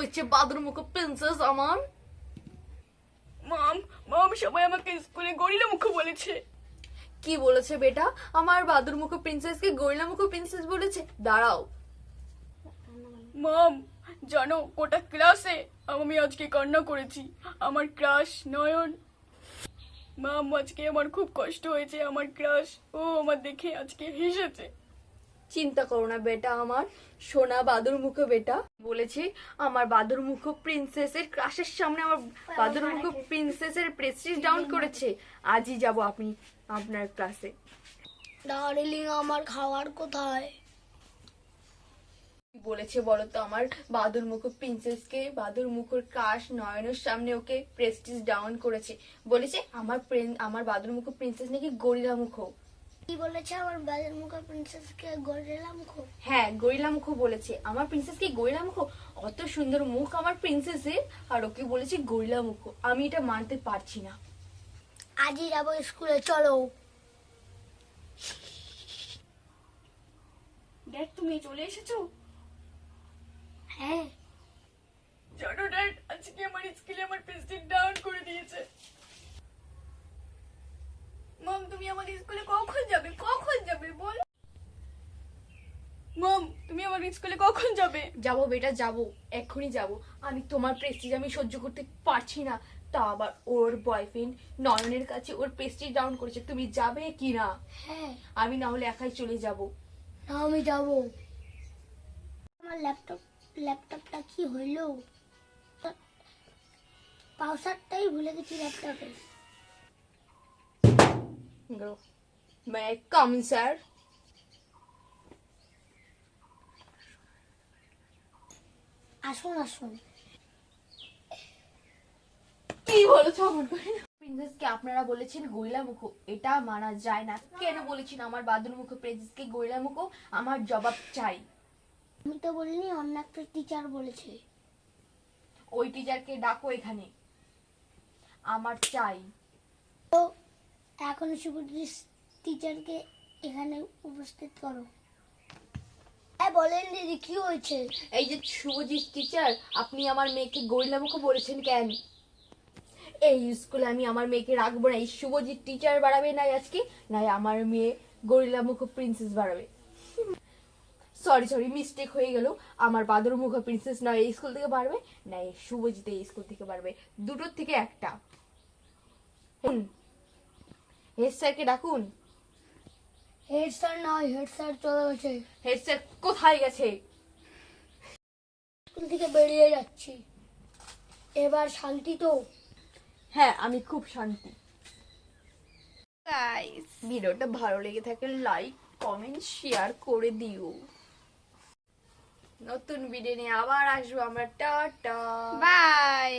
হচ্ছে বাদুরমুখ প্রিন্সেস আমার। মম মম সবাই আমাকে স্কুলে গরিলা মুখ বলেছে। কি বলেছে বেটা? আমার বাদুরমুখ প্রিন্সেসকে গরিলামুখ প্রিন্সেস বলেছে? দাঁড়াও। মম জানো গোটা ক্লাসে আমি আজকে কান্না করেছি। আমার ক্রাশ নয়ন। মম আজকে আমার খুব কষ্ট হয়েছে। আমার ক্রাশ ও আমার দেখে আজকে হেসেছে। চিন্তা করো না বেটা, আমার সোনা বাদুরমুখ বেটা বলেছে আমার বাদুরমুখ প্রিন্সেসের ক্রাশের সামনে আমার বাদুরমুখ প্রিন্সেসের প্রেস্টিজ ডাউন করেছে। আজই যাব আপনি আপনার ক্লাসে। ডার্লিং আমার খাবার কোথায়? বলেছে বলো তো আমার বাদুরমুখ প্রিন্সেসকে বাদুরমুখের ক্রাশ নয়নের সামনে ওকে প্রেস্টিজ ডাউন করেছে। বলেছে আমার বাদুরমুখ প্রিন্সেস নাকি গরিলামুখ। কি বলেছে আমার বাজার মুখে প্রিন্সেসকে গরিলা মুখ? হ্যাঁ, গরিলামুখ বলেছে আমার প্রিন্সেসকে গরিলামুখ। অত সুন্দর মুখ আমার প্রিন্সেসের, আর ওকে বলেছে গরিলামুখ। আমি এটা মানতে পারছি না। আজই যাবো স্কুলে, চলো। ড্যাড তুমি চলে এসেছো? হ্যাঁ, জানো ড্যাড আজকে আমার স্কুলে আমার প্রেস্টিজ ডাউন করে দিয়েছে। মম তুমি আমার স্কুলে কখন যাবে? কখন যাবে বলো। মম তুমি আমার স্কুলে কখন যাবে? যাবো বেটা, যাবো, এক্ষুনি যাবো। আমি তোমার প্রেস্টিজ আমি সহ্য করতে পারছি না। তা আবার ওর বয়ফ্রেন্ড নয়নের কাছে ওর প্রেস্টিজ ডাউন করেছে। তুমি যাবে কি না? হ্যাঁ, আমি না হলে একাই চলে যাব। না আমি যাবো। আমার ল্যাপটপটা কি হইলো? পাউসারটাই ভুলে গেছি ল্যাপটপে। মে কাম স্যার? আসুন আসুন। কি বলেছো আমার প্রিন্সেসকে আপনারা বলেছেন গরিলামুখ? এটা মানা যায় না। কেন বলেছেন আমার বাদুরমুখ প্রিন্সেসকে গরিলামুখ? আমার জবাব চাই। আমি তো বলিনি, অন্য একটা টিচার বলেছে। ওই টিচারকে ডাকো এখানে, আমার চাই। তো এখন শুভজিৎ টিচারকে এখানে উপস্থিত করো। হ্যাঁ বলেন দিদি, কি হয়েছে? এই যে শুভজিৎ টিচার, আপনি আমার মেয়েকে গরিলামুখ বলেছেন কেন? এই স্কুলে আমি আমার মেয়েকে রাখবো না। এই শুভজিৎ টিচার বাড়াবে নাই আজকে, নাই আমার মেয়ে গরিলামুখ প্রিন্সেস বাড়াবে। সরি সরি, মিস্টেক হয়ে গেল। আমার বাদুরমুখ প্রিন্সেস নয় এই স্কুল থেকে বাড়বে, না এই শুভজিৎ এই স্কুল থেকে বাড়বে। দুটোর থেকে একটা। হেড স্যারকে ডাকুন। হেড স্যার নয়, হেড স্যার চলে গেছে। হেড স্যার কোথায় গেছে? স্কুল থেকে বেরিয়ে যাচ্ছি। এবার শান্তি তো? হ্যাঁ, আমি খুব শান্তি। গাইস ভিডিওটা ভালো লেগে থাকে লাইক কমেন্ট শেয়ার করে দিও। নতুন ভিডিও নিয়ে আবার আসবো আমরা। Tata, by.